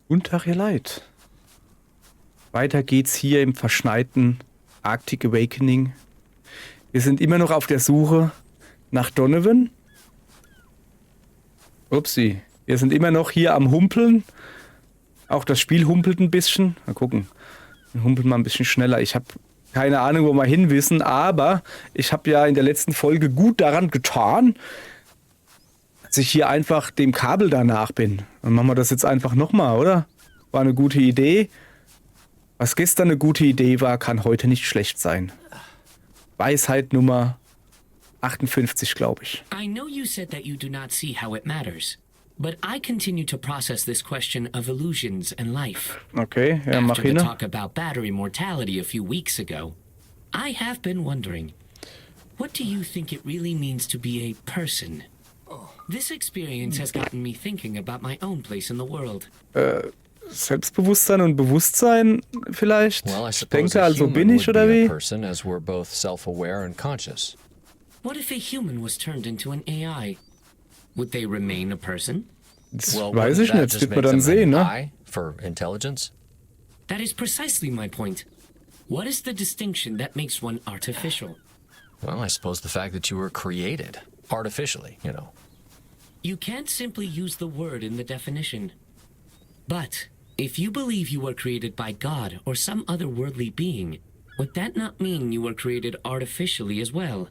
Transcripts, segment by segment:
Guten Tag, ihr Leid. Weiter geht's hier im verschneiten Arctic Awakening. Wir sind immer noch auf der Suche nach Donovan. Upsi. Wir sind immer noch hier am Humpeln. Auch das Spiel humpelt ein bisschen. Mal gucken. Wir humpeln mal ein bisschen schneller. Ich habe keine Ahnung, wo wir hin wissen, aber ich habe ja in der letzten Folge gut daran getan, dass ich hier einfach dem Kabel danach bin. Dann machen wir das jetzt einfach nochmal, oder? War eine gute Idee. Was gestern eine gute Idee war, kann heute nicht schlecht sein. Weisheit Nummer 58, glaube ich. I know you said that you do not see how it matters, but I continue to process this question of illusions and life. Okay, ja, mach After the hin. talk about battery mortality a few weeks ago, I have been wondering, what do you think it really means to be a person? This experience has gotten me thinking about my own place in the world. Selbstbewusstsein und Bewusstsein vielleicht? Well, I Ich suppose denke, a also human bin ich, would oder be a wie? person, as we're both self-aware and conscious. What if a human was turned into an AI? Would they remain a person? Das Well, weiß wouldn't ich that nicht, das just wird man make dann them sehen, an ne? AI for intelligence? That is precisely my point. What is the distinction that makes one artificial? Well, I suppose the fact that you were created artificially, you know. You can't simply use the word in the definition. But if you believe you were created by God or some other worldly being, would that not mean you were created artificially as well?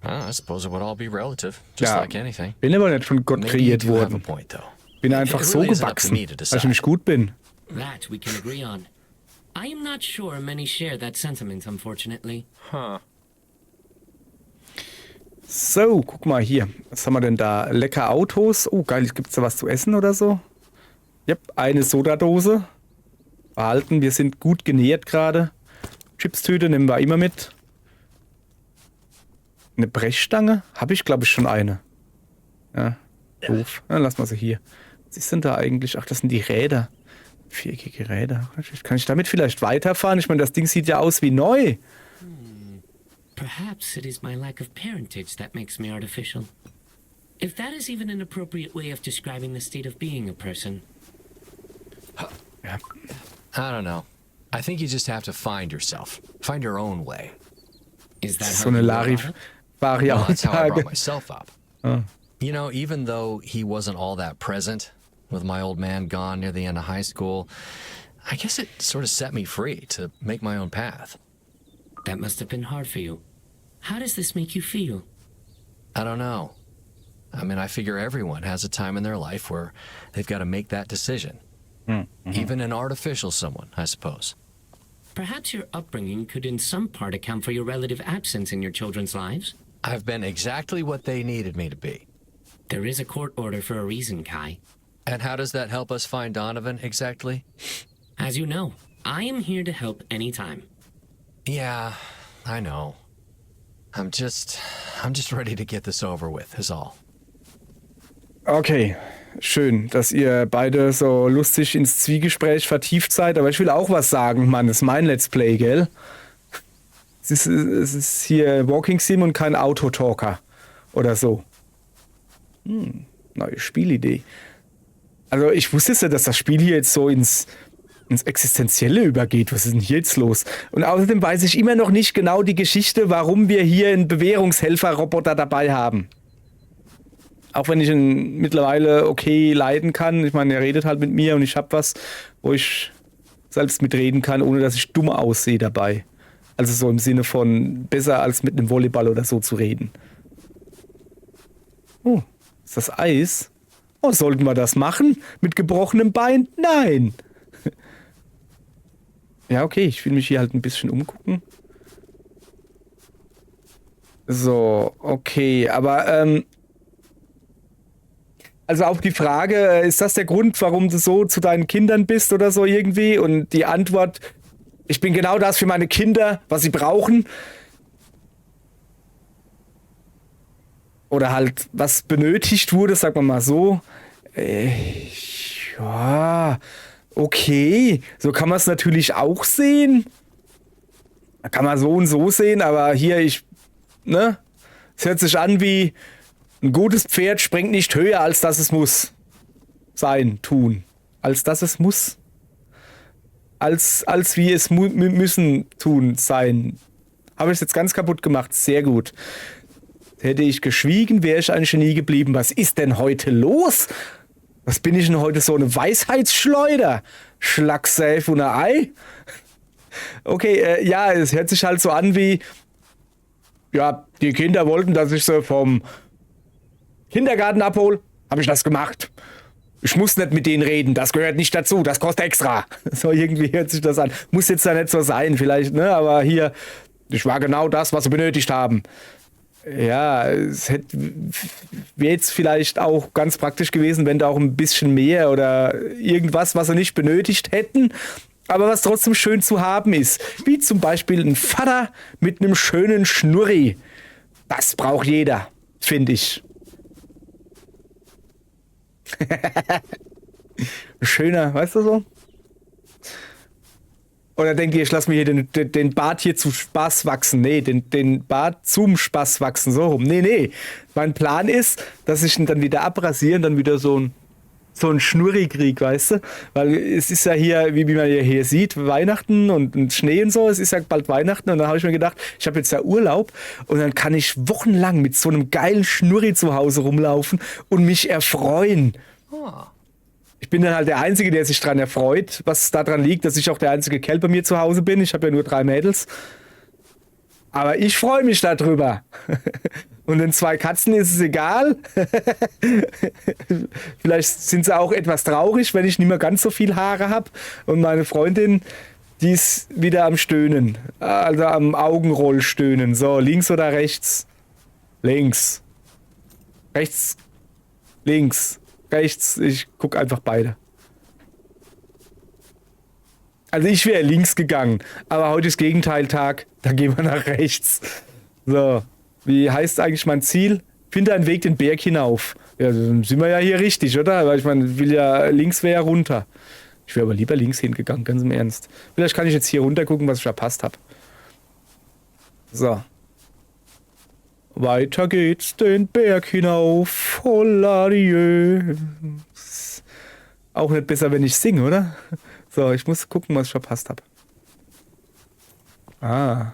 I suppose it would all be relative, just Ja, like anything. bin aber nicht von Gott Maybe you kreiert do have a worden. point, though. Bin einfach It so really isn't up to gewachsen, me to dass ich decide. nicht gut bin. That we can agree on. I am not sure many share that sentiment, unfortunately. So, guck mal hier. Was haben wir denn da? Lecker Autos. Oh, geil. Gibt's da was zu essen oder so? Yep, eine Sodadose. Behalten. Wir sind gut genährt gerade. Chipstüte nehmen wir immer mit. Eine Brechstange? Habe ich, glaube ich, schon eine. Ja, doof. Dann lassen wir sie hier. Was ist denn da eigentlich? Ach, das sind die Räder. Viereckige Räder. Kann ich damit vielleicht weiterfahren? Ich meine, das Ding sieht ja aus wie neu. Perhaps it is my lack of parentage that makes me artificial. If that is even an appropriate way of describing the state of being a person. Ja, I don't know. I think you just have to find yourself. Find your own way. Is that so how eine you were brought up? Well, that's how I Larifari-Aussage. brought myself up. You know, even though he wasn't all that present, with my old man gone near the end of high school, I guess it sort of set me free to make my own path. That must have been hard for you. How does this make you feel? I don't know. I mean, I figure everyone has a time in their life where they've got to make that decision. Even an artificial someone, I suppose. Perhaps your upbringing could in some part account for your relative absence in your children's lives. I've been exactly what they needed me to be. There is a court order for a reason, Kai. And how does that help us find Donovan exactly? As you know, I am here to help anytime. Yeah, I know. I'm just ready to get this over with, is all. Okay, schön, dass ihr beide so lustig ins Zwiegespräch vertieft seid, aber ich will auch was sagen, Mann, das ist mein Let's Play, gell? Es ist hier Walking Sim und kein Autotalker oder so. Neue Spielidee. Also ich wusste ja, dass das Spiel hier jetzt so ins Existenzielle übergeht. Was ist denn hier jetzt los? Und außerdem weiß ich immer noch nicht genau die Geschichte, warum wir hier einen Bewährungshelfer-Roboter dabei haben. Auch wenn ich ihn mittlerweile okay leiden kann. Ich meine, er redet halt mit mir und ich habe was, wo ich selbst mitreden kann, ohne dass ich dumm aussehe dabei. Also so im Sinne von besser als mit einem Volleyball oder so zu reden. Oh, ist das Eis? Oh, sollten wir das machen? Mit gebrochenem Bein? Nein! Ja, okay, ich will mich hier halt ein bisschen umgucken. So, okay, aber also auf die Frage, ist das der Grund, warum du so zu deinen Kindern bist oder so irgendwie? Und die Antwort, ich bin genau das für meine Kinder, was sie brauchen. Oder halt, was benötigt wurde, sagen wir mal so. Ja, okay, so kann man es natürlich auch sehen. Da kann man so und so sehen, aber hier, es hört sich an wie ein gutes Pferd springt nicht höher, als dass es muss sein, tun. als dass es muss. Als wie es müssen tun sein. Habe ich es jetzt ganz kaputt gemacht. Sehr gut. Hätte ich geschwiegen, wäre ich ein Genie geblieben. Was ist denn heute los? Was bin ich denn heute, so eine Weisheitsschleuder? Schlagsafe und ein Ei? Okay, ja, es hört sich halt so an wie, ja, die Kinder wollten, dass ich sie vom Kindergarten abhole. Habe ich das gemacht. Ich muss nicht mit denen reden, das gehört nicht dazu, das kostet extra. So irgendwie hört sich das an. Muss jetzt da nicht so sein, vielleicht, ne? Aber hier, ich war genau das, was sie benötigt haben. Ja, es wäre jetzt vielleicht auch ganz praktisch gewesen, wenn da auch ein bisschen mehr oder irgendwas, was sie nicht benötigt hätten, aber was trotzdem schön zu haben ist. Wie zum Beispiel ein Vater mit einem schönen Schnurri. Das braucht jeder, finde ich. Schöner, weißt du so? Oder denkt ihr, ich lasse mir hier den Bart hier zum Spaß wachsen? Nee, den Bart zum Spaß wachsen, so rum. Nee. Mein Plan ist, dass ich ihn dann wieder abrasiere und dann wieder so ein Schnurri krieg, weißt du? Weil es ist ja hier, wie man hier sieht, Weihnachten und Schnee und so. Es ist ja bald Weihnachten und dann habe ich mir gedacht, ich habe jetzt ja Urlaub und dann kann ich wochenlang mit so einem geilen Schnurri zu Hause rumlaufen und mich erfreuen. Ich bin dann halt der Einzige, der sich daran erfreut, was daran liegt, dass ich auch der einzige Kerl bei mir zu Hause bin. Ich habe ja nur 3 Mädels. Aber ich freue mich darüber. Und den 2 Katzen ist es egal. Vielleicht sind sie auch etwas traurig, wenn ich nicht mehr ganz so viel Haare habe. Und meine Freundin, die ist wieder am Stöhnen. Also am Augenrollstöhnen. So, links oder rechts? Links. Rechts. Links. Rechts, ich gucke einfach beide. Also ich wäre links gegangen, aber heute ist Gegenteiltag, da gehen wir nach rechts. So, wie heißt eigentlich mein Ziel? Finde einen Weg den Berg hinauf. Ja, dann sind wir ja hier richtig, oder? Weil ich meine, links wäre ja runter. Ich wäre aber lieber links hingegangen, ganz im Ernst. Vielleicht kann ich jetzt hier runter gucken, was ich verpasst habe. So. Weiter geht's den Berg hinauf. Holla die. Auch nicht besser, wenn ich singe, oder? So, ich muss gucken, was ich verpasst habe. Ah.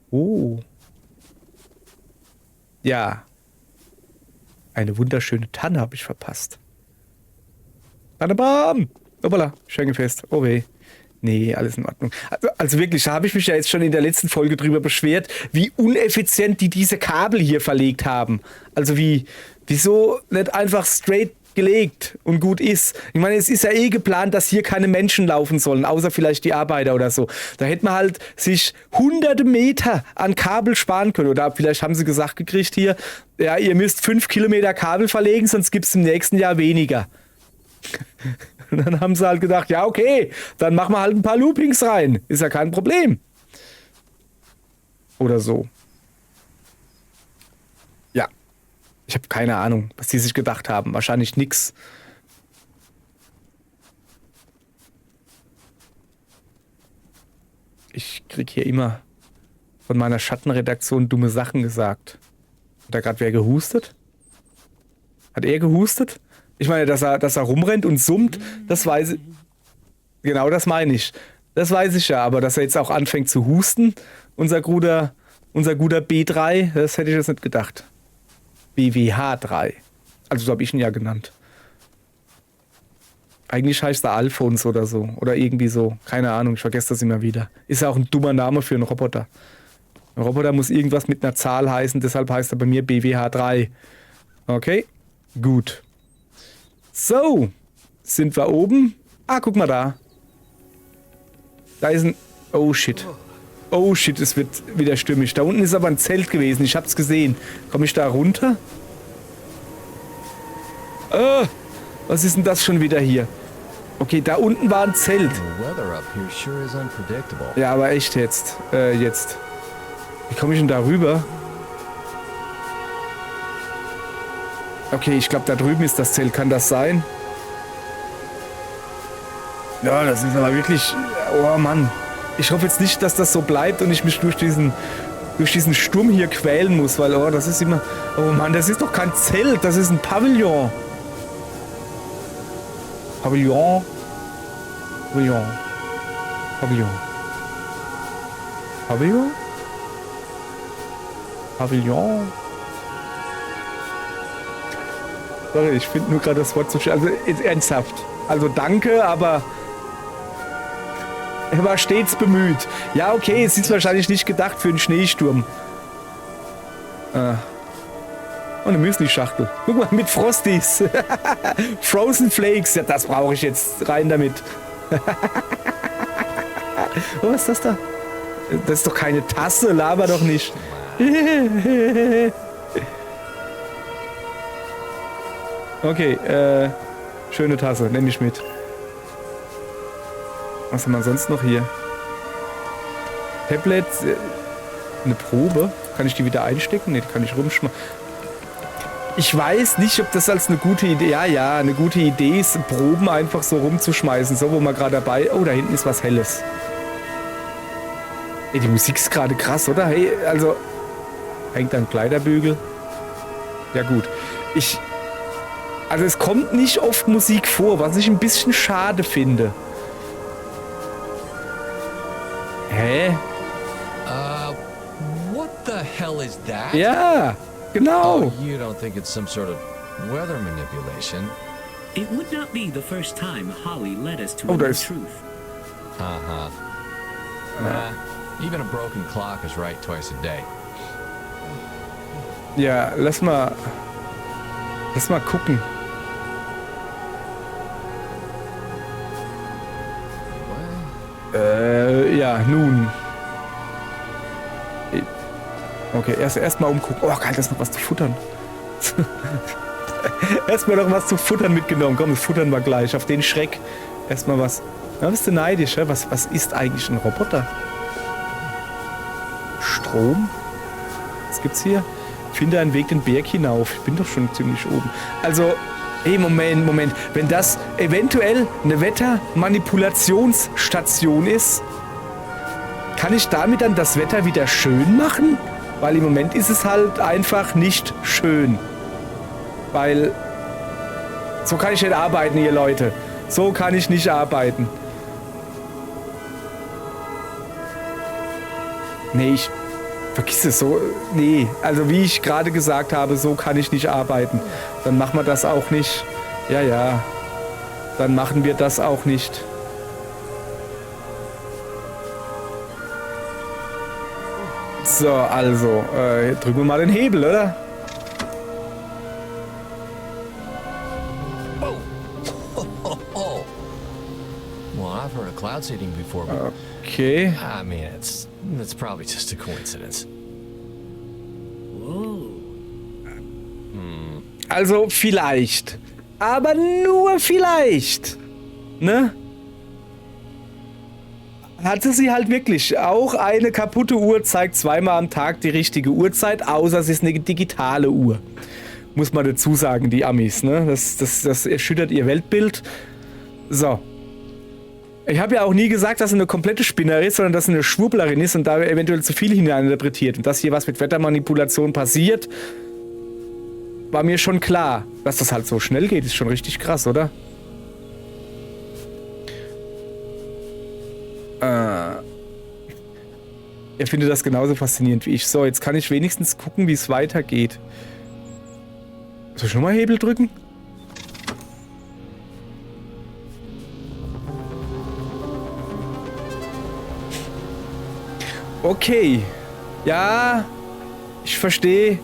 Oh. Ja. Eine wunderschöne Tanne habe ich verpasst. Tannebaum! Hoppala, Schenkelfest. Oh weh. Nee, alles in Ordnung. Also wirklich, da habe ich mich ja jetzt schon in der letzten Folge drüber beschwert, wie uneffizient die diese Kabel hier verlegt haben. Also wieso nicht einfach straight gelegt und gut ist. Ich meine, es ist ja eh geplant, dass hier keine Menschen laufen sollen, außer vielleicht die Arbeiter oder so. Da hätte man halt sich hunderte Meter an Kabel sparen können. Oder vielleicht haben sie gesagt gekriegt hier, ja, ihr müsst 5 Kilometer Kabel verlegen, sonst gibt es im nächsten Jahr weniger. Und dann haben sie halt gedacht, ja okay, dann machen wir halt ein paar Loopings rein. Ist ja kein Problem. Oder so. Ja. Ich habe keine Ahnung, was die sich gedacht haben. Wahrscheinlich nix. Ich krieg hier immer von meiner Schattenredaktion dumme Sachen gesagt. Hat da gerade wer gehustet? Hat er gehustet? Ich meine, dass er rumrennt und summt, das weiß ich. Genau das meine ich. Das weiß ich ja, aber dass er jetzt auch anfängt zu husten, unser guter B3, das hätte ich jetzt nicht gedacht. BWH3. Also so habe ich ihn ja genannt. Eigentlich heißt er Alphons oder so. Oder irgendwie so. Keine Ahnung, ich vergesse das immer wieder. Ist ja auch ein dummer Name für einen Roboter. Ein Roboter muss irgendwas mit einer Zahl heißen, deshalb heißt er bei mir BWH3. Okay, gut. So, sind wir oben. Ah, guck mal da. Da ist ein... Oh shit. Oh shit, es wird wieder stürmisch. Da unten ist aber ein Zelt gewesen, ich hab's gesehen. Komme ich da runter? Was ist denn das schon wieder hier? Okay, da unten war ein Zelt. Ja, aber echt jetzt. Wie komme ich denn da rüber? Okay, ich glaube, da drüben ist das Zelt. Kann das sein? Ja, das ist aber wirklich... Oh Mann. Ich hoffe jetzt nicht, dass das so bleibt und ich mich durch diesen Sturm hier quälen muss, weil, oh, das ist immer... Oh Mann, das ist doch kein Zelt, das ist ein Pavillon. Pavillon? Pavillon. Pavillon. Pavillon? Pavillon? Sorry, ich finde nur gerade das Wort so schön. Also ernsthaft. Also danke, aber er war stets bemüht. Ja, okay, es ist wahrscheinlich nicht gedacht für einen Schneesturm. Und eine Müsli-Schachtel. Guck mal, mit Frosties. Frozen Flakes. Ja, das brauche ich jetzt. Rein damit. Oh, was ist das da? Das ist doch keine Tasse. Laber doch nicht. Okay, schöne Tasse. Nehme ich mit. Was haben wir sonst noch hier? Tablet. Eine Probe. Kann ich die wieder einstecken? Ne, die kann ich rumschmeißen. Ich weiß nicht, ob das als eine gute Idee... Ja, eine gute Idee ist, Proben einfach so rumzuschmeißen. So, wo man gerade dabei... Oh, da hinten ist was Helles. Ey, die Musik ist gerade krass, oder? Hey, also... Hängt ein Kleiderbügel. Ja, gut. Also, es kommt nicht oft Musik vor, was ich ein bisschen schade finde. Hä? What the hell is that? Ja, genau. Oh, you don't think it's some sort of weather manipulation? It would not be the first time Holly led us to Oh, a new there's- truth. Uh-huh. Nah, even a broken clock is right twice a day. Ja, lass mal gucken. Ja, nun. Okay, erstmal umgucken. Oh, geil, das ist noch was zu futtern. Erstmal noch was zu futtern mitgenommen. Komm, das futtern wir gleich. Auf den Schreck. Erstmal was. Da bist du neidisch, ja? Was ist eigentlich ein Roboter? Strom? Was gibt's hier? Finde einen Weg den Berg hinauf. Ich bin doch schon ziemlich oben. Also, hey, Moment. Wenn das eventuell eine Wettermanipulationsstation ist, kann ich damit dann das Wetter wieder schön machen? Weil im Moment ist es halt einfach nicht schön. Weil so kann ich nicht arbeiten, ihr Leute. So kann ich nicht arbeiten. Nee, vergiss es so. Nee, also wie ich gerade gesagt habe, so kann ich nicht arbeiten. Dann machen wir das auch nicht. Ja. Dann machen wir das auch nicht. So, also, drücken wir mal den Hebel, oder? Oh. Well, I've heard of cloud seeding before, but Okay. I mean, it's probably just a coincidence. Whoa. Also vielleicht. Aber nur vielleicht. Ne? Hatte sie halt wirklich. Auch eine kaputte Uhr zeigt zweimal am Tag die richtige Uhrzeit, außer es ist eine digitale Uhr. Muss man dazu sagen, die Amis, ne? Das erschüttert ihr Weltbild. So. Ich habe ja auch nie gesagt, dass sie eine komplette Spinnerin ist, sondern dass sie eine Schwurblerin ist und da eventuell zu viel hineininterpretiert. Und dass hier was mit Wettermanipulation passiert, war mir schon klar. Dass das halt so schnell geht, ist schon richtig krass, oder? Er findet das genauso faszinierend wie ich. So, jetzt kann ich wenigstens gucken, wie es weitergeht. Soll ich nochmal Hebel drücken? Okay. Ja, ich verstehe.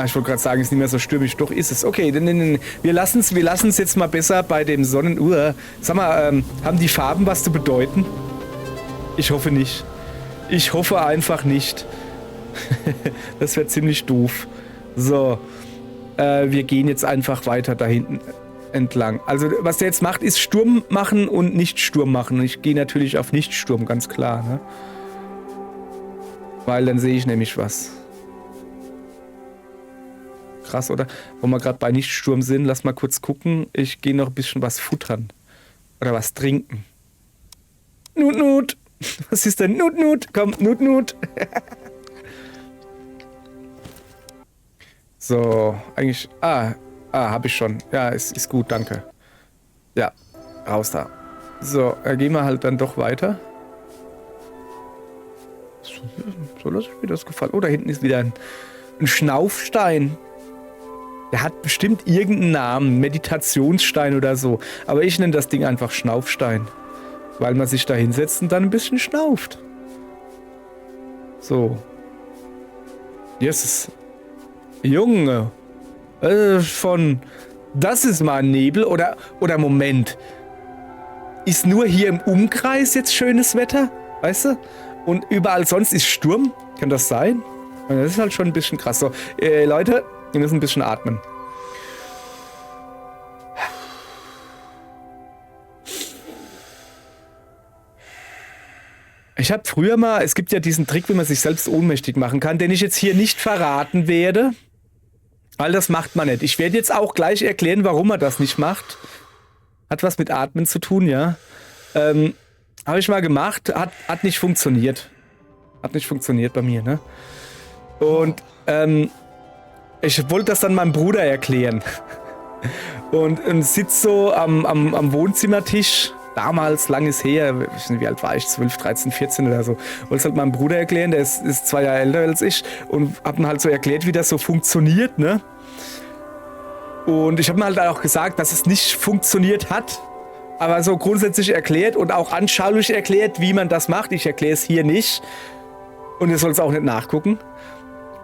Ich wollte gerade sagen, es ist nicht mehr so stürmisch. Doch ist es. Okay, wir lassen es jetzt mal besser bei dem Sonnenuhr. Sag mal, haben die Farben was zu bedeuten? Ich hoffe nicht. Ich hoffe einfach nicht. Das wäre ziemlich doof. So, wir gehen jetzt einfach weiter da hinten entlang. Also, was der jetzt macht, ist Sturm machen und nicht Sturm machen. Ich gehe natürlich auf Nicht-Sturm, ganz klar. Ne? Weil dann sehe ich nämlich was. Krass, oder? Wo wir gerade bei Nicht-Sturm sind, lass mal kurz gucken. Ich gehe noch ein bisschen was futtern. Oder was trinken. Nut. Was ist denn? Nut. Komm, Nut. So, eigentlich... habe ich schon. Ja, ist gut, danke. Ja, raus da. So, gehen wir halt dann doch weiter. So lasse ich mir das gefallen. Oh, da hinten ist wieder ein Schnaufstein. Der hat bestimmt irgendeinen Namen. Meditationsstein oder so. Aber ich nenne das Ding einfach Schnaufstein. Weil man sich da hinsetzt und dann ein bisschen schnauft. So. Jesus. Junge. Das ist mal ein Nebel. Oder Moment. Ist nur hier im Umkreis jetzt schönes Wetter? Weißt du? Und überall sonst ist Sturm? Kann das sein? Das ist halt schon ein bisschen krass. So, Leute, wir müssen ein bisschen atmen. Ich habe früher mal, es gibt ja diesen Trick, wie man sich selbst ohnmächtig machen kann, den ich jetzt hier nicht verraten werde. Weil das macht man nicht. Ich werde jetzt auch gleich erklären, warum man das nicht macht. Hat was mit Atmen zu tun, ja. Habe ich mal gemacht, hat nicht funktioniert. Hat nicht funktioniert bei mir, ne? Und ich wollte das dann meinem Bruder erklären. Und sitze so am Wohnzimmertisch. Damals, lang ist her, ich weiß nicht, wie alt war ich, 12, 13, 14 oder so. Wollte es halt meinem Bruder erklären, der ist 2 Jahre älter als ich. Und hab ihm halt so erklärt, wie das so funktioniert, ne? Und ich habe ihm halt auch gesagt, dass es nicht funktioniert hat. Aber so grundsätzlich erklärt und auch anschaulich erklärt, wie man das macht. Ich erkläre es hier nicht. Und ihr sollt es auch nicht nachgucken.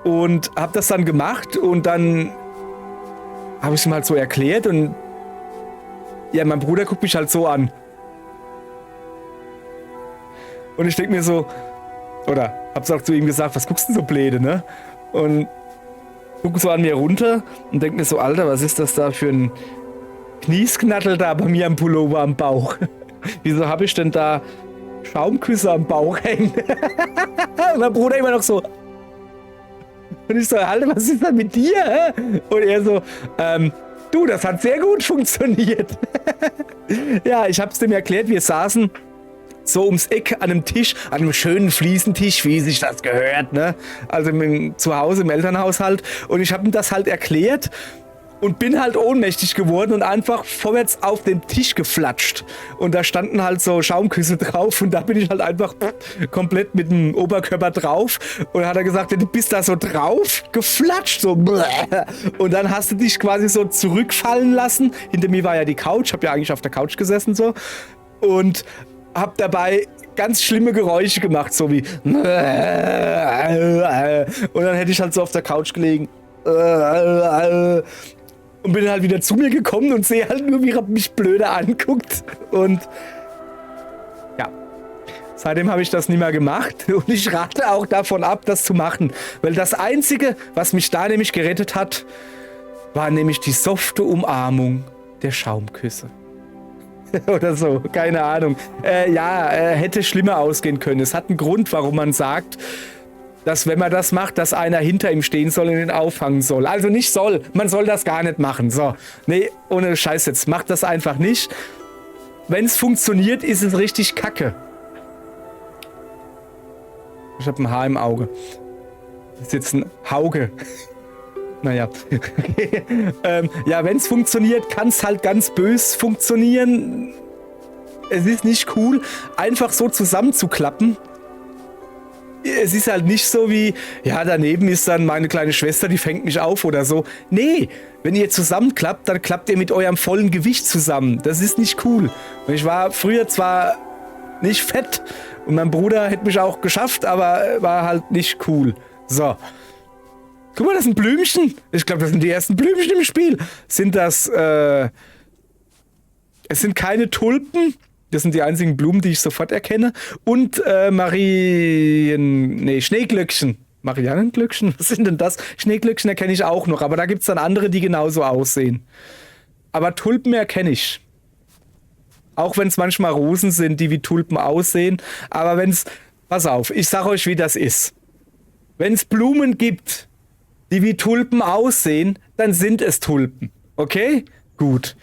Und habe das dann gemacht und dann habe ich es ihm halt so erklärt. Und ja, mein Bruder guckt mich halt so an. Und ich denke mir so, oder hab's auch zu ihm gesagt, was guckst du denn so blöde, ne? Und guck so an mir runter und denk mir so, Alter, was ist das da für ein Kniesknattel da bei mir am Pullover am Bauch? Wieso habe ich denn da Schaumküsse am Bauch hängen? Und mein Bruder immer noch so. Und ich so, Alter, was ist denn mit dir? Hä? Und er so, du, das hat sehr gut funktioniert. Ja, ich hab's dem erklärt, wir saßen so ums Eck an einem Tisch, an einem schönen Fliesentisch, wie sich das gehört, ne? Also zu Hause im Elternhaushalt. Und ich habe ihm das halt erklärt und bin halt ohnmächtig geworden und einfach vorwärts auf den Tisch geflatscht. Und da standen halt so Schaumküsse drauf und da bin ich halt einfach komplett mit dem Oberkörper drauf. Und dann hat er gesagt, du bist da so drauf geflatscht, so. Und dann hast du dich quasi so zurückfallen lassen. Hinter mir war ja die Couch, hab ja eigentlich auf der Couch gesessen so. Und hab dabei ganz schlimme Geräusche gemacht, so wie und dann hätte ich halt so auf der Couch gelegen und bin halt wieder zu mir gekommen und sehe halt nur, wie er mich blöde anguckt und ja, seitdem habe ich das nicht mehr gemacht und ich rate auch davon ab, das zu machen, weil das Einzige, was mich da nämlich gerettet hat, war nämlich die softe Umarmung der Schaumküsse. Oder so, keine Ahnung. Hätte schlimmer ausgehen können. Es hat einen Grund, warum man sagt, dass wenn man das macht, dass einer hinter ihm stehen soll und ihn auffangen soll. Also nicht soll, man soll das gar nicht machen. So, nee, ohne Scheiß jetzt, macht das einfach nicht. Wenn es funktioniert, ist es richtig kacke. Ich habe ein Haar im Auge. Das ist jetzt ein Hauge. Naja, okay. Ja, wenn es funktioniert, kann es halt ganz bös funktionieren. Es ist nicht cool, einfach so zusammenzuklappen. Es ist halt nicht so wie, ja, daneben ist dann meine kleine Schwester, die fängt mich auf oder so. Nee, wenn ihr zusammenklappt, dann klappt ihr mit eurem vollen Gewicht zusammen. Das ist nicht cool. Ich war früher zwar nicht fett und mein Bruder hätte mich auch geschafft, aber war halt nicht cool. So. Guck mal, das sind Blümchen. Ich glaube, das sind die ersten Blümchen im Spiel. Sind das, es sind keine Tulpen. Das sind die einzigen Blumen, die ich sofort erkenne. Und Schneeglöckchen. Mariannenglöckchen? Was sind denn das? Schneeglöckchen erkenne ich auch noch. Aber da gibt es dann andere, die genauso aussehen. Aber Tulpen erkenne ich. Auch wenn es manchmal Rosen sind, die wie Tulpen aussehen. Aber wenn es, pass auf, ich sag euch, wie das ist. Wenn es Blumen gibt, die wie Tulpen aussehen, dann sind es Tulpen. Okay? Gut.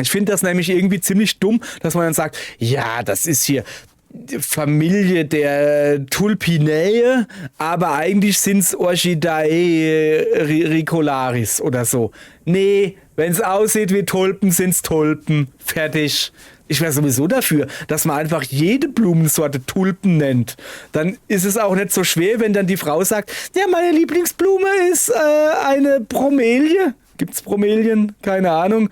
Ich finde das nämlich irgendwie ziemlich dumm, dass man dann sagt, ja, das ist hier Familie der Tulpinae, aber eigentlich sind es Orchidae ricolaris oder so. Nee, wenn es aussieht wie Tulpen, sind es Tulpen. Fertig. Ich wäre sowieso dafür, dass man einfach jede Blumensorte Tulpen nennt. Dann ist es auch nicht so schwer, wenn dann die Frau sagt, ja, meine Lieblingsblume ist eine Bromelie. Gibt's Bromelien? Keine Ahnung.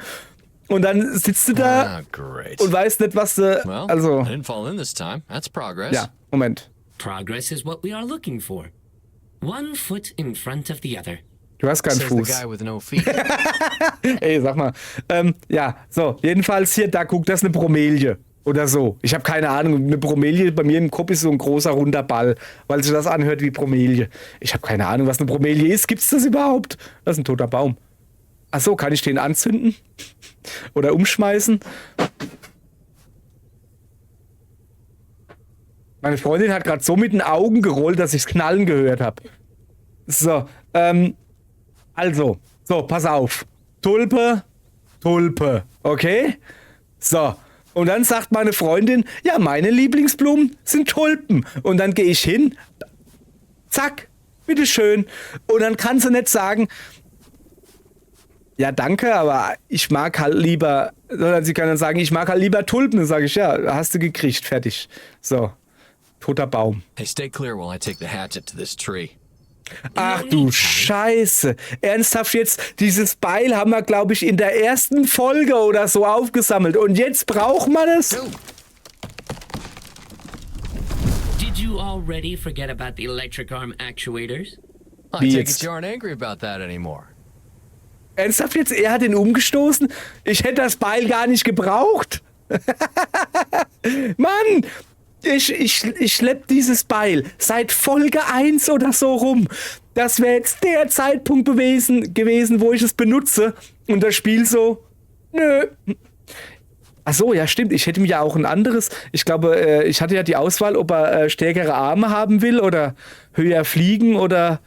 Und dann sitzt du da Great. und weißt nicht, was du... Well, Also, I didn't fall in this time. That's progress. ja, Moment. Progress is what we are looking for. One foot in front of the other. Du hast keinen Says the Fuß. guy with no feet. Ey, sag mal. Ja, so, jedenfalls hier, da guckt das eine Bromelie. Oder so. Ich habe keine Ahnung. Eine Bromelie bei mir im Kopf ist so ein großer runder Ball, weil sich das anhört wie Bromelie. Ich habe keine Ahnung, was eine Bromelie ist. Gibt's das überhaupt? Das ist ein toter Baum. Ach so, kann ich den anzünden? Oder umschmeißen? Meine Freundin hat gerade so mit den Augen gerollt, dass ich's knallen gehört habe. So, also, so, pass auf. Tulpe, Tulpe, okay? So, und dann sagt meine Freundin, ja, meine Lieblingsblumen sind Tulpen. Und dann gehe ich hin, zack, bitteschön. Und dann kann sie nicht sagen, ja, danke, aber ich mag halt lieber, sondern sie kann dann sagen, ich mag halt lieber Tulpen. Dann sage ich, ja, hast du gekriegt, fertig. So, toter Baum. Hey, stay clear while I take the hatchet to this tree. Ach du Scheiße. Ernsthaft jetzt, dieses Beil haben wir, glaube ich, in der ersten Folge oder so aufgesammelt. Und jetzt braucht man es? Did you already forget about the electric arm actuators? I Wie take jetzt? it you aren't angry about that anymore. Ernsthaft jetzt, er hat ihn umgestoßen? Ich hätte das Beil gar nicht gebraucht. Mann, ich schlepp dieses Beil seit Folge 1 oder so rum. Das wäre jetzt der Zeitpunkt gewesen, wo ich es benutze. Und das Spiel so, nö. Ach so, ja stimmt, ich hätte mir ja auch ein anderes, ich glaube, ich hatte ja die Auswahl, ob er stärkere Arme haben will oder höher fliegen oder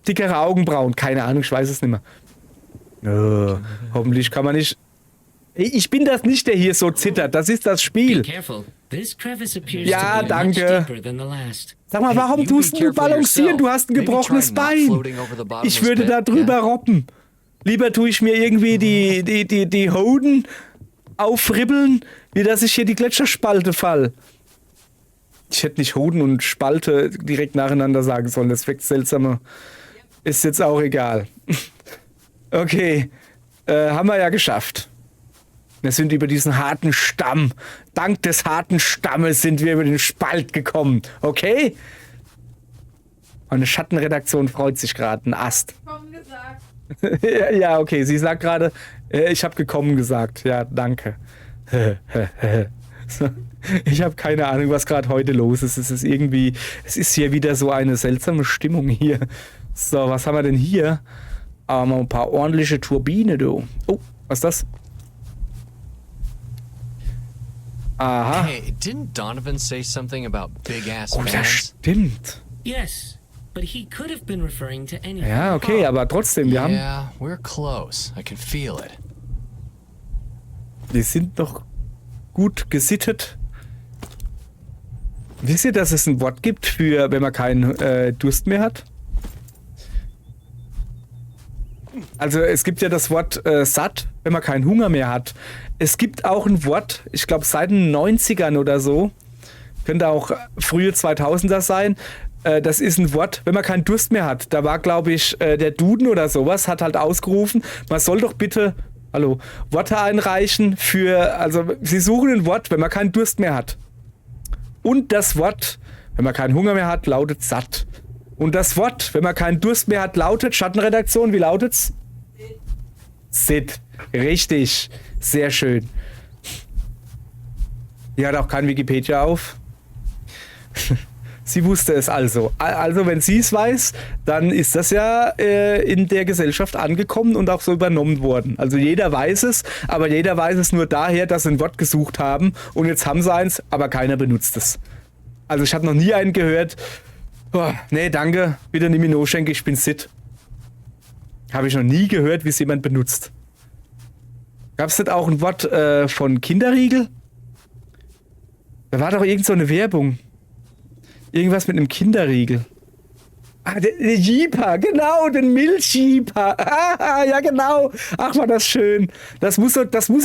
dickere Augenbrauen. Keine Ahnung, ich weiß es nicht mehr. Hoffentlich kann man nicht... Ich bin das nicht, der hier so zittert. Das ist das Be Spiel. careful. This crevice appears Ja, to be danke. much deeper than the last. Sag mal, warum you tust be du careful balancieren? yourself. Du hast ein Maybe gebrochenes try not Bein. floating over the bottomless Ich würde pit, da drüber yeah? robben. Lieber tue ich mir irgendwie die Hoden aufribbeln, wie dass ich hier die Gletscherspalte fall. Ich hätte nicht Hoden und Spalte direkt nacheinander sagen sollen. Das wirkt seltsamer. Ist jetzt auch egal. Okay. Haben wir ja geschafft. Wir sind über diesen harten Stamm. Dank des harten Stammes sind wir über den Spalt gekommen. Okay? Meine Schattenredaktion freut sich gerade. Ein Ast. Gekommen gesagt. Ja, okay. Sie sagt gerade, ich habe gekommen gesagt. Ja, danke. So, ich habe keine Ahnung, was gerade heute los ist. Es ist hier wieder so eine seltsame Stimmung hier. So, was haben wir denn hier? Aber ein paar ordentliche Turbine, du. Oh, was ist das? Aha. Hey, didn't Donovan say something about big ass Oh, das fans? stimmt. Yes, but he could have been referring to anything. Ja, okay, aber trotzdem, wir Yeah, we're close. I can feel it. wir sind doch gut gesittet. Wisst ihr, dass es ein Wort gibt für, wenn man keinen Durst mehr hat? Also es gibt ja das Wort satt, wenn man keinen Hunger mehr hat. Es gibt auch ein Wort, ich glaube seit den 90ern oder so, könnte auch frühe 2000er sein, das ist ein Wort, wenn man keinen Durst mehr hat. Da war, glaube ich, der Duden oder sowas, hat halt ausgerufen, man soll doch bitte, Worte einreichen also sie suchen ein Wort, wenn man keinen Durst mehr hat. Und das Wort, wenn man keinen Hunger mehr hat, lautet satt. Und das Wort, wenn man keinen Durst mehr hat, lautet, Schattenredaktion, wie lautet's? Sit. Richtig. Sehr schön. Die hat auch kein Wikipedia auf. Sie wusste es also. Also, wenn sie es weiß, dann ist das ja in der Gesellschaft angekommen und auch so übernommen worden. Also jeder weiß es, aber jeder weiß es nur daher, dass sie ein Wort gesucht haben und jetzt haben sie eins, aber keiner benutzt es. Also ich habe noch nie einen gehört, oh, nee, danke, bitte nimm mir no schenke, ich bin sit. Habe ich noch nie gehört, wie es jemand benutzt. Gab es nicht auch ein Wort von Kinderriegel? Da war doch irgend so eine Werbung. Irgendwas mit einem Kinderriegel. Ah, der Jeeper, genau, den Milchjeeper. Ah, ja, genau. Ach, war das schön. Das muss so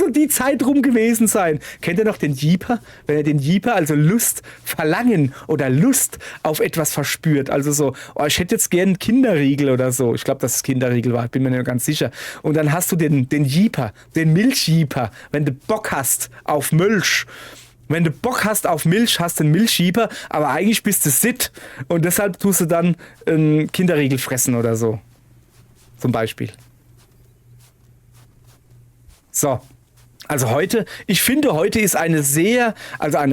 die Zeit rum gewesen sein. Kennt ihr noch den Jeeper? Wenn ihr den Jeeper, also Lust, Verlangen oder Lust auf etwas verspürt. Also so, oh, ich hätte jetzt gern einen Kinderriegel oder so. Ich glaube, dass es Kinderriegel war, ich bin mir nicht ganz sicher. Und dann hast du den Jeeper, den Milchjeeper, wenn du Bock hast auf Milch. Wenn du Bock hast auf Milch, hast du einen Milchjeeper, aber eigentlich bist du sitt und deshalb tust du dann einen Kinderriegel fressen oder so. Zum Beispiel. So. Also heute, ich finde, heute ist eine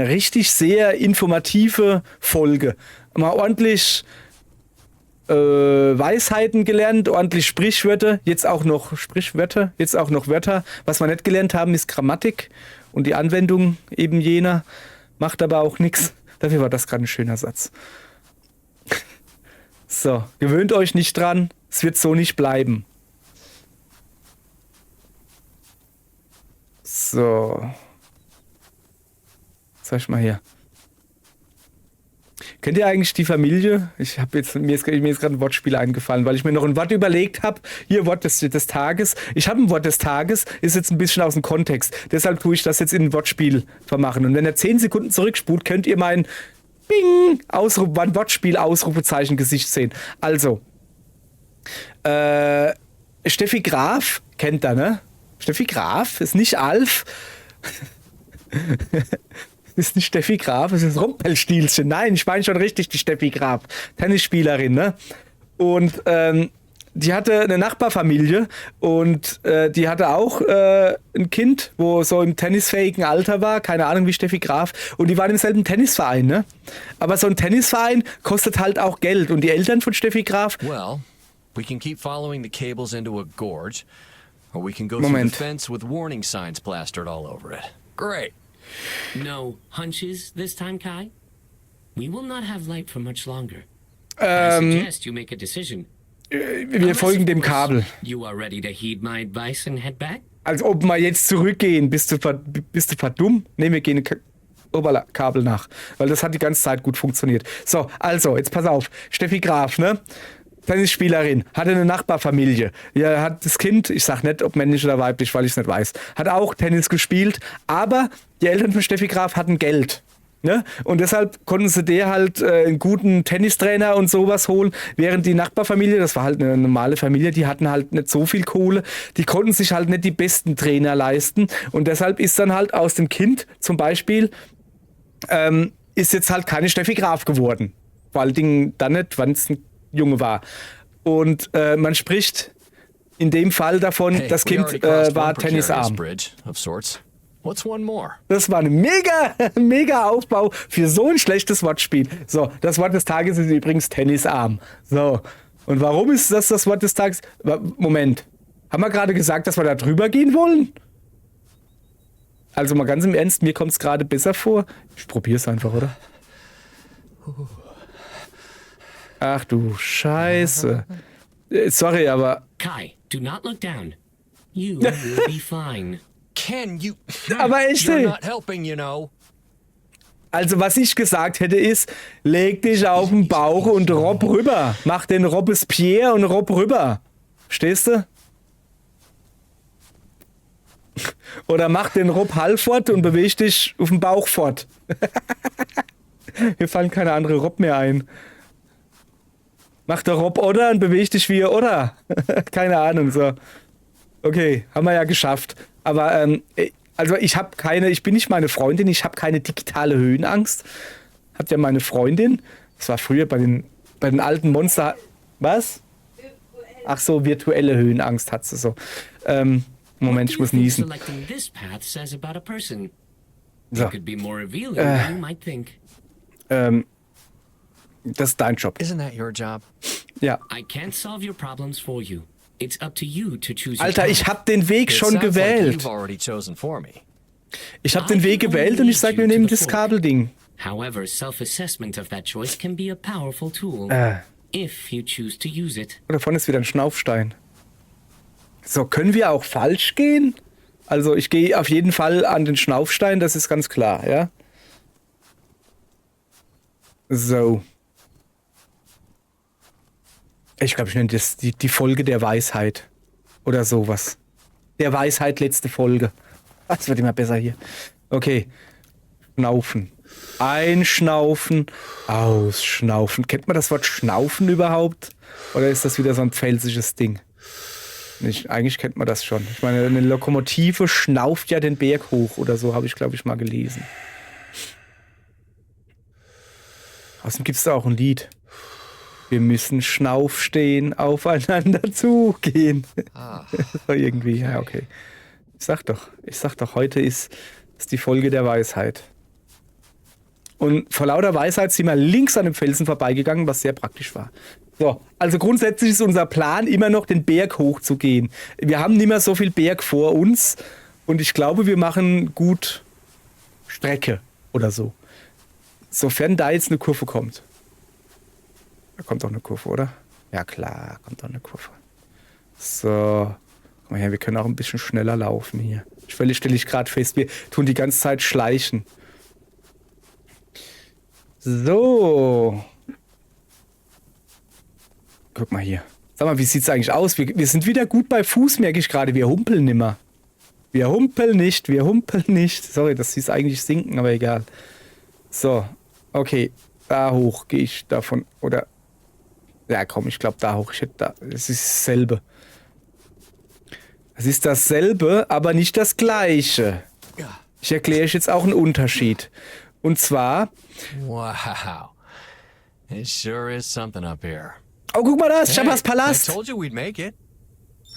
richtig sehr informative Folge. Mal ordentlich Weisheiten gelernt, ordentlich Sprichwörter, jetzt auch noch Wörter. Was wir nicht gelernt haben, ist Grammatik und die Anwendung eben jener. Macht aber auch nichts. Dafür war das gerade ein schöner Satz. So, gewöhnt euch nicht dran, es wird so nicht bleiben. So. Sag ich mal hier. Kennt ihr eigentlich die Familie? Mir ist gerade ein Wortspiel eingefallen, weil ich mir noch ein Wort überlegt habe. Hier, Wort des Tages. Ich habe ein Wort des Tages, ist jetzt ein bisschen aus dem Kontext. Deshalb tue ich das jetzt in ein Wortspiel vermachen. Und wenn ihr 10 Sekunden zurückspult, könnt ihr mein Bing, mein Wortspiel, Ausrufezeichen, Gesicht sehen. Also, Steffi Graf, kennt ihr, ne? Steffi Graf, ist nicht Alf. Ist nicht Steffi Graf, es ist Rumpelstilzchen. Nein, ich meine schon richtig die Steffi Graf. Tennisspielerin, ne? Und die hatte eine Nachbarfamilie und die hatte auch ein Kind, wo so im tennisfähigen Alter war. Keine Ahnung wie Steffi Graf. Und die waren im selben Tennisverein, ne? Aber so ein Tennisverein kostet halt auch Geld. Und die Eltern von Steffi Graf... Well, we can keep following the cables into a gorge, or we can go through the fence with warning signs plastered all over it. Great. No hunches this time, Kai? We will not have light for much longer. I suggest you make a decision. Wir folgen dem Kabel. You are ready to heed my advice and head back? Als ob wir jetzt zurückgehen. Bist du verdummt? Ne, wir gehen Kabel nach. Weil das hat die ganze Zeit gut funktioniert. So, also, jetzt pass auf. Steffi Graf, ne? Tennisspielerin, hatte eine Nachbarfamilie. Ja, hat das Kind, ich sag nicht, ob männlich oder weiblich, weil ich es nicht weiß, hat auch Tennis gespielt, aber die Eltern von Steffi Graf hatten Geld. Ne? Und deshalb konnten sie der halt einen guten Tennistrainer und sowas holen, während die Nachbarfamilie, das war halt eine normale Familie, die hatten halt nicht so viel Kohle, die konnten sich halt nicht die besten Trainer leisten und deshalb ist dann halt aus dem Kind zum Beispiel ist jetzt halt keine Steffi Graf geworden. Vor allen Dingen dann nicht, wenn es ein Junge war. Und man spricht in dem Fall davon, Hey, das Kind war tennisarm. Das war ein mega Aufbau für so ein schlechtes Wortspiel. So, das Wort des Tages ist übrigens tennisarm. So, und warum ist das Wort des Tages? Moment, haben wir gerade gesagt, dass wir da drüber gehen wollen? Also mal ganz im Ernst, mir kommt es gerade besser vor. Ich probiere es einfach, oder? Ach du Scheiße. Sorry, aber... Kai, do not look down. You will be fine. Ken, you... Aber echt, You're not helping, you know. Also was ich gesagt hätte ist, leg dich auf den Bauch und robb rüber. Mach den Robespierre und robb rüber. Verstehst du? Oder mach den Rob Halford und beweg dich auf den Bauch fort. Mir fallen keine andere Rob mehr ein. Mach der Rob oder und beweg dich wie oder. Keine Ahnung, so. Okay, haben wir ja geschafft. Aber, also ich bin nicht meine Freundin, ich habe keine digitale Höhenangst. Hat ja meine Freundin. Das war früher bei den alten Monster. Was? Ach so, virtuelle Höhenangst hat sie so. Moment, ich muss niesen. So. Das ist dein Job. Isn't that your job? Ja. I can't solve your problems for you. It's up to you to choose. Alter, ich hab den Weg schon It sounds like gewählt. you've already chosen for me. Ich hab den Weg gewählt und ich sag, wir nehmen das Kabelding. However, self-assessment of that choice can be a powerful tool if you choose to use it. Da vorne ist wieder ein Schnaufstein. So, können wir auch falsch gehen? Also ich gehe auf jeden Fall an den Schnaufstein, das ist ganz klar, ja? So. Ich glaube, ich nenne das die Folge der Weisheit. Oder sowas. Der Weisheit, letzte Folge. Das wird immer besser hier. Okay. Schnaufen. Einschnaufen, ausschnaufen. Kennt man das Wort Schnaufen überhaupt? Oder ist das wieder so ein pfälzisches Ding? Nicht, eigentlich kennt man das schon. Ich meine, eine Lokomotive schnauft ja den Berg hoch oder so, habe ich, glaube ich, mal gelesen. Außerdem gibt es da auch ein Lied. Wir müssen schnaufstehen, aufeinander zugehen. So irgendwie, ja, okay. Ich sag doch, heute ist die Folge der Weisheit. Und vor lauter Weisheit sind wir links an dem Felsen vorbeigegangen, was sehr praktisch war. So, also grundsätzlich ist unser Plan immer noch, den Berg hochzugehen. Wir haben nicht mehr so viel Berg vor uns und ich glaube, wir machen gut Strecke oder so. Sofern da jetzt eine Kurve kommt. Da kommt doch eine Kurve, oder? Ja klar, kommt doch eine Kurve. So, guck mal her, wir können auch ein bisschen schneller laufen hier. Stelle ich gerade fest, wir tun die ganze Zeit schleichen. So. Guck mal hier. Sag mal, wie sieht's eigentlich aus? Wir sind wieder gut bei Fuß, merke ich gerade. Wir humpeln nimmer. Wir humpeln nicht. Sorry, das hieß eigentlich sinken, aber egal. So, okay. Da hoch gehe ich davon. Oder. Ja, komm, ich glaube da hoch. Es ist dasselbe. Es ist dasselbe, aber nicht das gleiche. Ich erkläre euch jetzt auch einen Unterschied. Und zwar. Wow. It sure is something up here. Oh, guck mal das, Jabba's I Palast. told you we'd make it.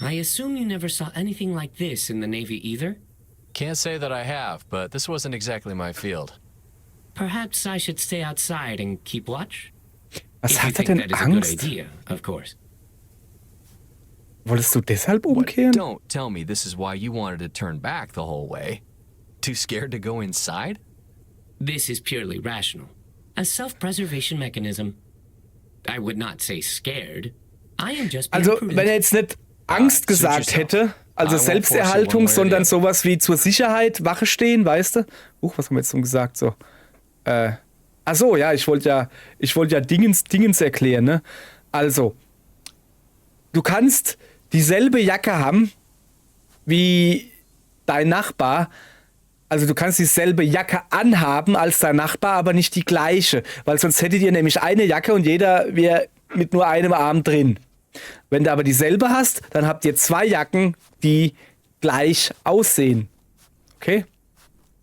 I assume you never saw anything like this in the Navy either? Can't say that I have, but this wasn't exactly my field. Perhaps I should stay outside and keep watch? Was If you hat er think denn that is a good Angst? idea, of course. Wolltest du deshalb But umkehren? don't tell me this is why you wanted to turn back the whole way. Too scared to go inside? This is purely rational. A self-preservation mechanism. I would not say scared. I am just being Also, prudent. wenn er jetzt nicht Angst gesagt hätte, also Selbsterhaltung, sondern sowas wie zur Sicherheit, Wache stehen, weißt du? Was haben wir jetzt schon gesagt? So. Ach so, ja, ich wollte ja Dingens erklären, ne? Also, du kannst dieselbe Jacke haben wie dein Nachbar. Also du kannst dieselbe Jacke anhaben als dein Nachbar, aber nicht die gleiche. Weil sonst hättet ihr nämlich eine Jacke und jeder wäre mit nur einem Arm drin. Wenn du aber dieselbe hast, dann habt ihr zwei Jacken, die gleich aussehen. Okay?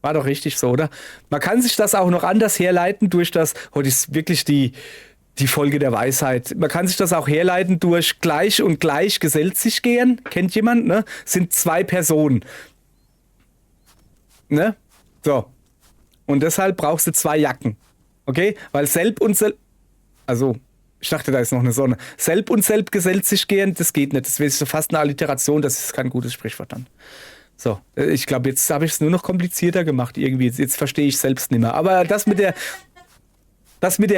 War doch richtig so, oder? Man kann sich das auch noch anders herleiten durch das, heute ist wirklich die Folge der Weisheit. Man kann sich das auch herleiten durch gleich und gleich gesellt sich gern. Kennt jemand, ne? Sind zwei Personen. Ne? So. Und deshalb brauchst du zwei Jacken. Okay? Weil Selb und Selb. Also, ich dachte, da ist noch eine Sonne. Selb und Selb gesellt sich gern, das geht nicht. Das wäre so fast eine Alliteration, das ist kein gutes Sprichwort dann. So, ich glaube, jetzt habe ich es nur noch komplizierter gemacht irgendwie. Jetzt verstehe ich selbst nicht mehr. Aber das mit der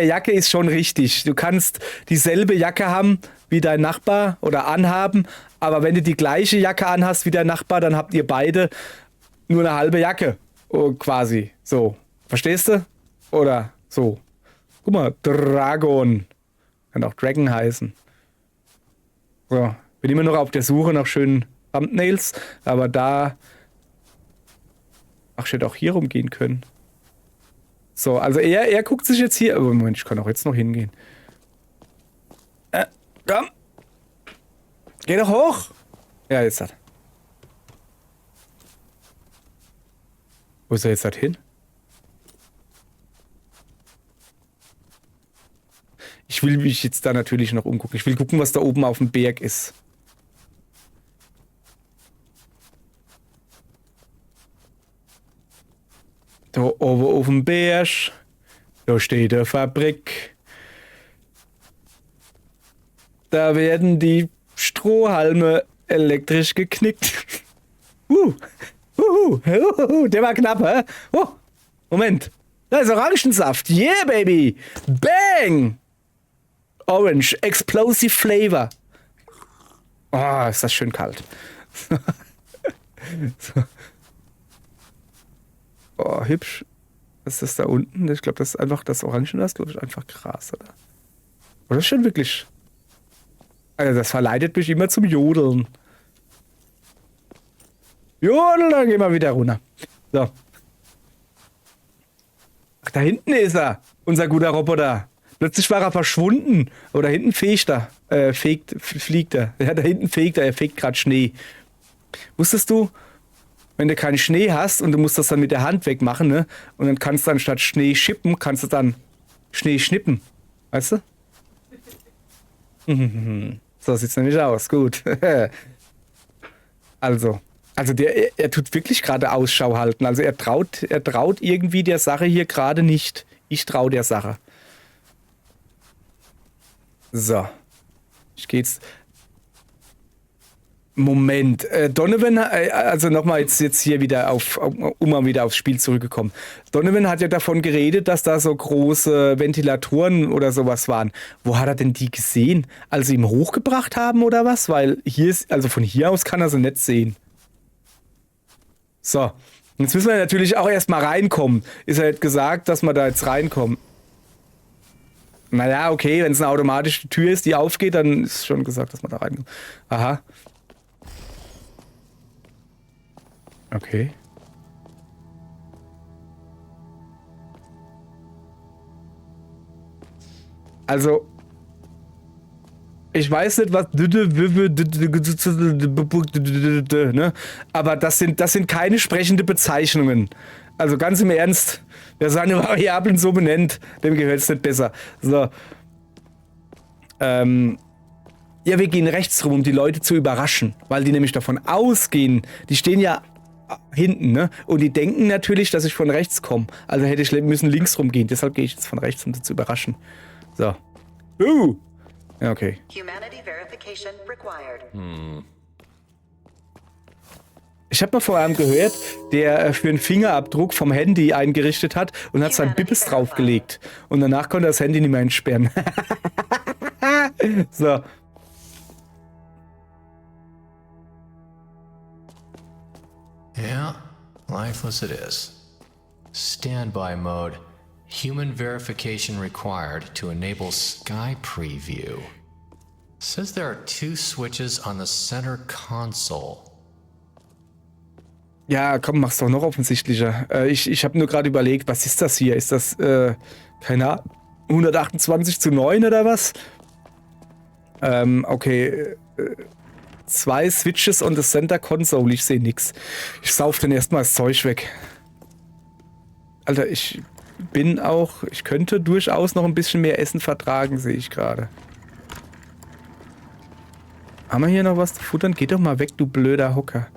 Jacke ist schon richtig. Du kannst dieselbe Jacke haben wie dein Nachbar oder anhaben, aber wenn du die gleiche Jacke anhast wie dein Nachbar, dann habt ihr beide nur eine halbe Jacke. Oh, quasi. So. Verstehst du? Oder so. Guck mal, Dragon. Kann auch Dragon heißen. So. Bin immer noch auf der Suche nach schönen Thumbnails, aber da. Ach, ich hätte auch hier rumgehen können. So, also er guckt sich jetzt hier. Oh, Moment, ich kann auch jetzt noch hingehen. Komm. Geh doch hoch. Ja, jetzt hat. Wo ist er jetzt hin? Ich will mich jetzt da natürlich noch umgucken. Ich will gucken, was da oben auf dem Berg ist. Da oben auf dem Berg, da steht eine Fabrik. Da werden die Strohhalme elektrisch geknickt. Der war knapp, hä? Oh, Moment. Da ist Orangensaft. Yeah, baby. Bang. Orange. Explosive Flavor. Oh, ist das schön kalt. So. Oh, hübsch. Das ist da unten. Ich glaube, das ist einfach das Orange, das ist, glaube ich, einfach Gras, oder? Oder ist schon wirklich... Also das verleitet mich immer zum Jodeln. Jodel, dann gehen wir wieder runter. So. Ach, da hinten ist er, unser guter Roboter. Plötzlich war er verschwunden. Oh, da hinten fliegt er. Fliegt er. Ja, da hinten fegt er fegt gerade Schnee. Wusstest du, wenn du keinen Schnee hast und du musst das dann mit der Hand wegmachen, ne? Und dann kannst du anstatt Schnee schippen, kannst du dann Schnee schnippen. Weißt du? So sieht's nämlich aus. Gut. Also er tut wirklich gerade Ausschau halten. Also er traut irgendwie der Sache hier gerade nicht. Ich traue der Sache. So. Ich gehe jetzt. Moment. Donovan, also nochmal jetzt hier wieder um mal wieder aufs Spiel zurückgekommen. Donovan hat ja davon geredet, dass da so große Ventilatoren oder sowas waren. Wo hat er denn die gesehen? Als sie ihm hochgebracht haben oder was? Weil hier ist, also von hier aus kann er sie nicht sehen. So. Jetzt müssen wir natürlich auch erstmal reinkommen. Ist ja jetzt gesagt, dass wir da jetzt reinkommen. Naja, okay, wenn es eine automatische Tür ist, die aufgeht, dann ist schon gesagt, dass man da reinkommt. Aha. Okay. Also, ich weiß nicht, was ne? Aber das sind keine sprechende Bezeichnungen. Also ganz im Ernst, wer seine Variablen so benennt, dem gehört es nicht besser. So. Ja, wir gehen rechts rum, um die Leute zu überraschen, weil die nämlich davon ausgehen, die stehen ja hinten, ne? Und die denken natürlich, dass ich von rechts komme. Also hätte ich müssen links rumgehen, deshalb gehe ich jetzt von rechts, um sie zu überraschen. So. Ja, okay. Humanity verification required. Ich habe mal vor einem gehört, der für einen Fingerabdruck vom Handy eingerichtet hat und hat sein Bippes draufgelegt. Und danach konnte er das Handy nicht mehr entsperren. So. Yeah, lifeless it is. Standby mode. Human verification required to enable Sky Preview. Says there are 2 switches on the center console. Ja, komm, mach's doch noch offensichtlicher. Ich habe nur gerade überlegt, was ist das hier? Ist das, keine Ahnung, 128:9 oder was? Okay. 2 Switches on the center console. Ich sehe nix. Ich sauf dann erstmal das Zeug weg. Alter, ich könnte durchaus noch ein bisschen mehr Essen vertragen, sehe ich gerade. Haben wir hier noch was zu futtern? Geh doch mal weg, du blöder Hocker.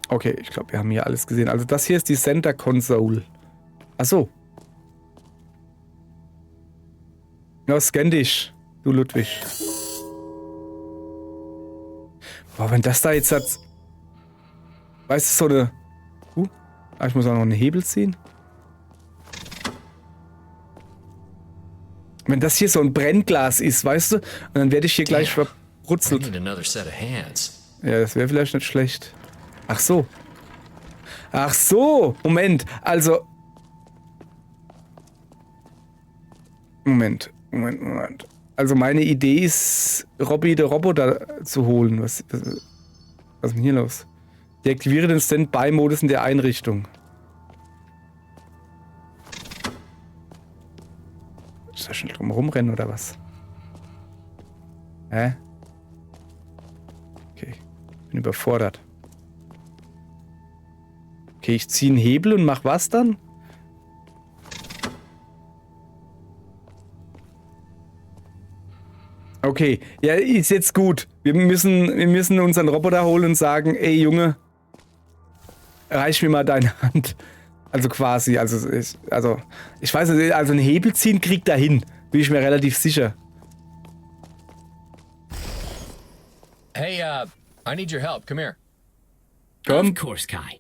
Okay, ich glaube, wir haben hier alles gesehen. Also das hier ist die Center Console. Achso. Ja, scan dich, du Ludwig. Boah, wenn das da jetzt hat... Weißt du, so eine... ich muss auch noch einen Hebel ziehen. Wenn das hier so ein Brennglas ist, weißt du? Und dann werde ich hier gleich I verbrutzelt. need another set of hands. Ja, das wäre vielleicht nicht schlecht. Ach so. Ach so. Moment. Also... Moment. Also meine Idee ist, Robby den Roboter zu holen. Was ist denn hier los? Deaktiviere den Standby-Modus in der Einrichtung. Ist da schnell drum rumrennen oder was? Hä? Okay. Bin überfordert. Okay, ich ziehe einen Hebel und mach was dann? Okay, ja, ist jetzt gut. Wir müssen unseren Roboter holen und sagen, ey Junge, reich mir mal deine Hand. Also quasi, ich weiß nicht, also einen Hebel ziehen kriegt er hin. Bin ich mir relativ sicher. Hey, I need your help. Come here. Komm. Of course, Kai.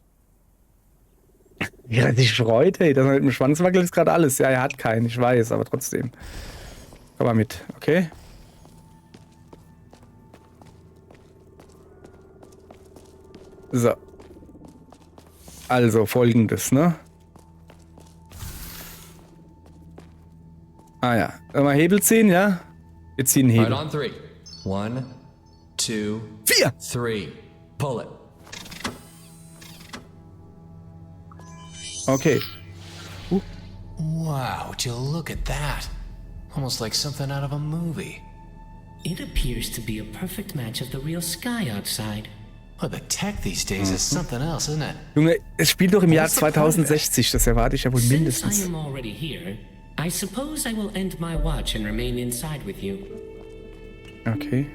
Wie er sich freut, ey. Das mit dem Schwanz wackelt ist gerade alles. Ja, er hat keinen, ich weiß, aber trotzdem. Komm mal mit, okay? So. Also folgendes, ne? Ah ja. Mal Hebel ziehen, ja? Wir ziehen Right Hebel. on 3. 1, 2, 4! 3. Pull it. Okay. Wow, would you look at that? Almost like something out of a movie. It appears to be a perfect match of the real sky outside. Well, the tech these days is something else, isn't it? Junge, es spielt doch im Jahr ist der Plan? 2060. Das erwarte ich ja wohl Since I mindestens. am already here, I suppose I will end my watch and remain inside with you. Okay.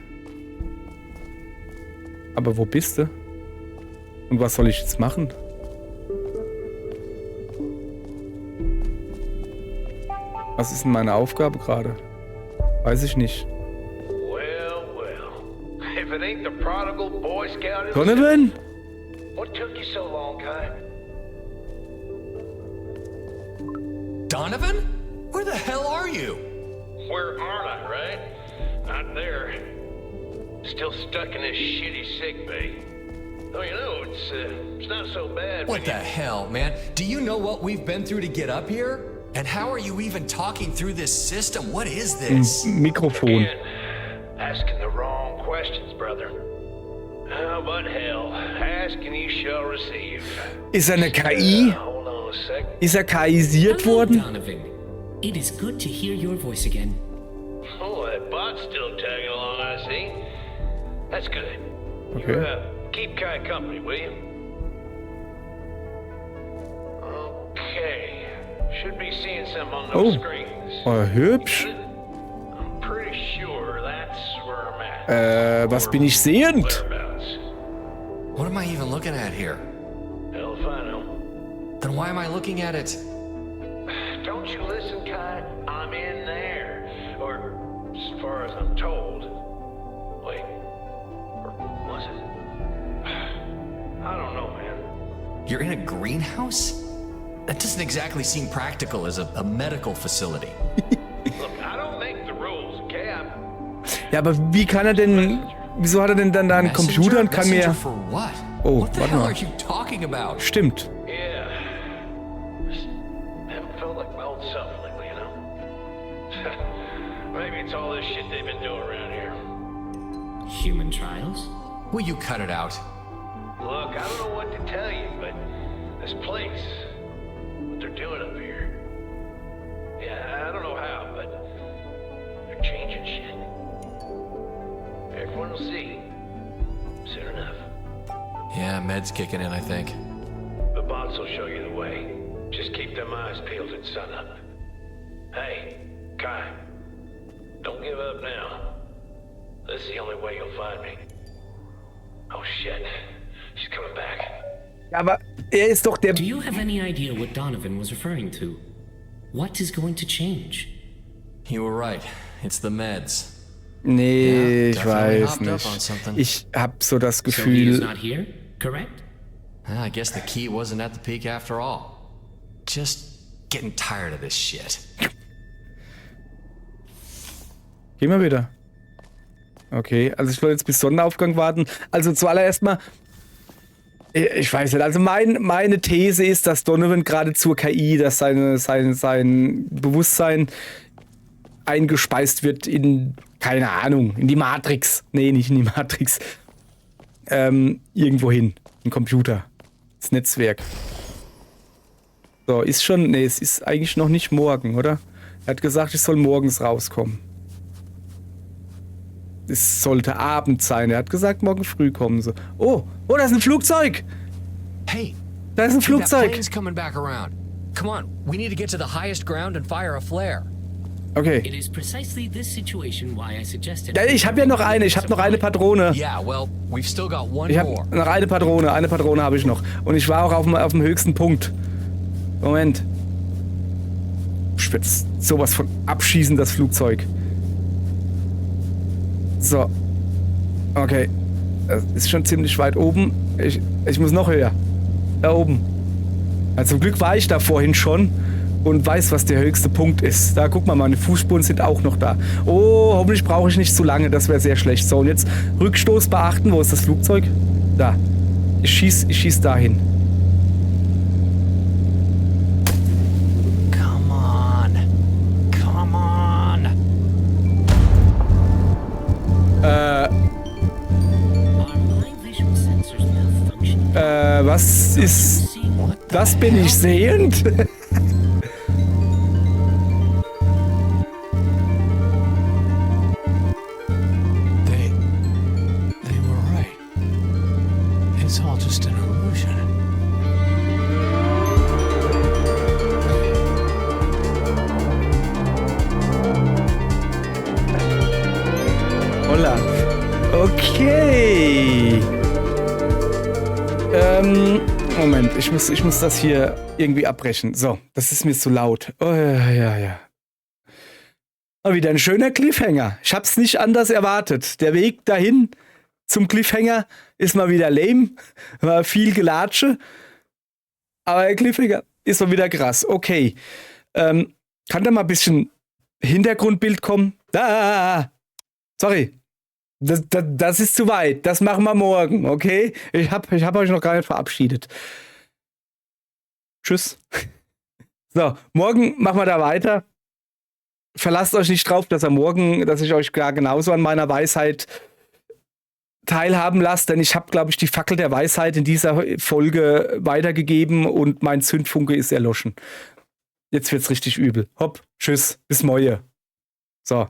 Aber wo bist du? Und was soll ich jetzt machen? Was ist denn meine Aufgabe gerade? Weiß ich nicht. Well, well. If it ain't the prodigal Boy Scout himself. Donovan? What took you so long, Kai? Donovan? Where the hell are you? Where aren't I, right? Not there. Still stuck in this shitty sick bay. Oh, you know, it's not so bad. What the hell, man? Do you know what we've been through to get up here? And how are you even talking through this system? What is this? Mikrofon. Again, asking the wrong questions, brother. Oh, but hell, ask and you shall receive. Ist er eine KI? Hold on a sec. Ist er KI-siert Hello, worden? Donovan. It is good to hear your voice again. Oh, that bot's still tagging along, I see. That's good. Okay. You, keep Kai company, will you? Okay. Should be seeing something on those Oh. screens. Oh, hübsch. I'm pretty sure that's where I'm at. Was bin ich sehend? Whereabouts. What am I even looking at here? Hell if I know. Then why am I looking at it? Don't you listen, Kai? I'm in there. Or, as far as I'm told. Wait. Or was it? I don't know, man. You're in a greenhouse? That doesn't exactly seem practical as a medical facility. Look, I don't make the rules, okay? Ja, aber wie kann er denn... Wieso hat er denn dann da einen Computer und kann Messenger mir... for what? Oh, what the warte hell mal. are you talking about? Stimmt. Yeah. Just haven't felt like my old self lately, you know? Maybe it's all this shit they've been doing around here. Human trials? Will you cut it out? Look, I don't know what to tell you, but this place, what they're doing up here. Yeah, I don't know how, but they're changing shit. Everyone will see. Soon enough. Yeah, med's kicking in, I think. The bots will show you the way. Just keep them eyes peeled at sunup. Hey, Kai, don't give up now. This is the only way you'll find me. Oh shit, she's coming back. Aber er ist doch der... Do you have any idea what Donovan was referring to? What is going to change? You were right. It's the meds. Nee, Ja, ich definitely weiß hopped up on nicht. something. Ich hab so das So he is Gefühl... not here, correct? I guess the key wasn't at the peak after all. Just getting tired of this shit. Geh mal wieder. Okay, also ich soll jetzt bis Sonnenaufgang warten. Also zuallererst mal... Ich weiß nicht, also meine These ist, dass Donovan gerade zur KI, dass sein Bewusstsein eingespeist wird in, keine Ahnung, in die Matrix. Nee, nicht in die Matrix. Irgendwo hin. Ein Computer. Das Netzwerk. So, ist schon, nee, es ist eigentlich noch nicht morgen, oder? Er hat gesagt, ich soll morgens rauskommen. Es sollte Abend sein. Er hat gesagt, morgen früh kommen sie. Oh, da ist ein Flugzeug. Hey, Da ist ein that Flugzeug. plane's coming back around. Come on, we need to get to the highest ground and fire a flare. Okay. It is precisely this situation why I suggested... Ja, ich habe ja noch eine. Ich habe noch eine Patrone. Yeah, well, we've still got one Ich habe more. noch eine Patrone. Eine Patrone habe ich noch. Und ich war auch auf dem höchsten Punkt. Moment. Ich würde sowas von abschießen, das Flugzeug. So. Okay. Das ist schon ziemlich weit oben. Ich muss noch höher. Da oben. Ja, zum Glück war ich da vorhin schon und weiß, was der höchste Punkt ist. Da, guck mal, meine Fußspuren sind auch noch da. Oh, hoffentlich brauche ich nicht zu lange. Das wäre sehr schlecht. So, und jetzt Rückstoß beachten. Wo ist das Flugzeug? Da. Ich schieß dahin. Come on. Come on. Are my vision sensors malfunctioning? Was ist... Das bin ich sehend? They were right. It's all just an illusion. Holla. Okay. Moment, ich muss das hier irgendwie abbrechen. So, das ist mir zu laut. Oh, ja. Aber wieder ein schöner Cliffhanger. Ich hab's nicht anders erwartet. Der Weg dahin zum Cliffhanger ist mal wieder lame. War viel Gelatsche. Aber der Cliffhanger ist mal wieder krass. Okay. Kann da mal ein bisschen Hintergrundbild kommen? Da! Sorry. Das ist zu weit. Das machen wir morgen, okay? Ich hab euch noch gar nicht verabschiedet. Tschüss. So, morgen machen wir da weiter. Verlasst euch nicht drauf, dass ich euch gar genauso an meiner Weisheit teilhaben lasse, denn ich habe, glaube ich, die Fackel der Weisheit in dieser Folge weitergegeben und mein Zündfunke ist erloschen. Jetzt wird's richtig übel. Hopp, tschüss, bis morgen. So.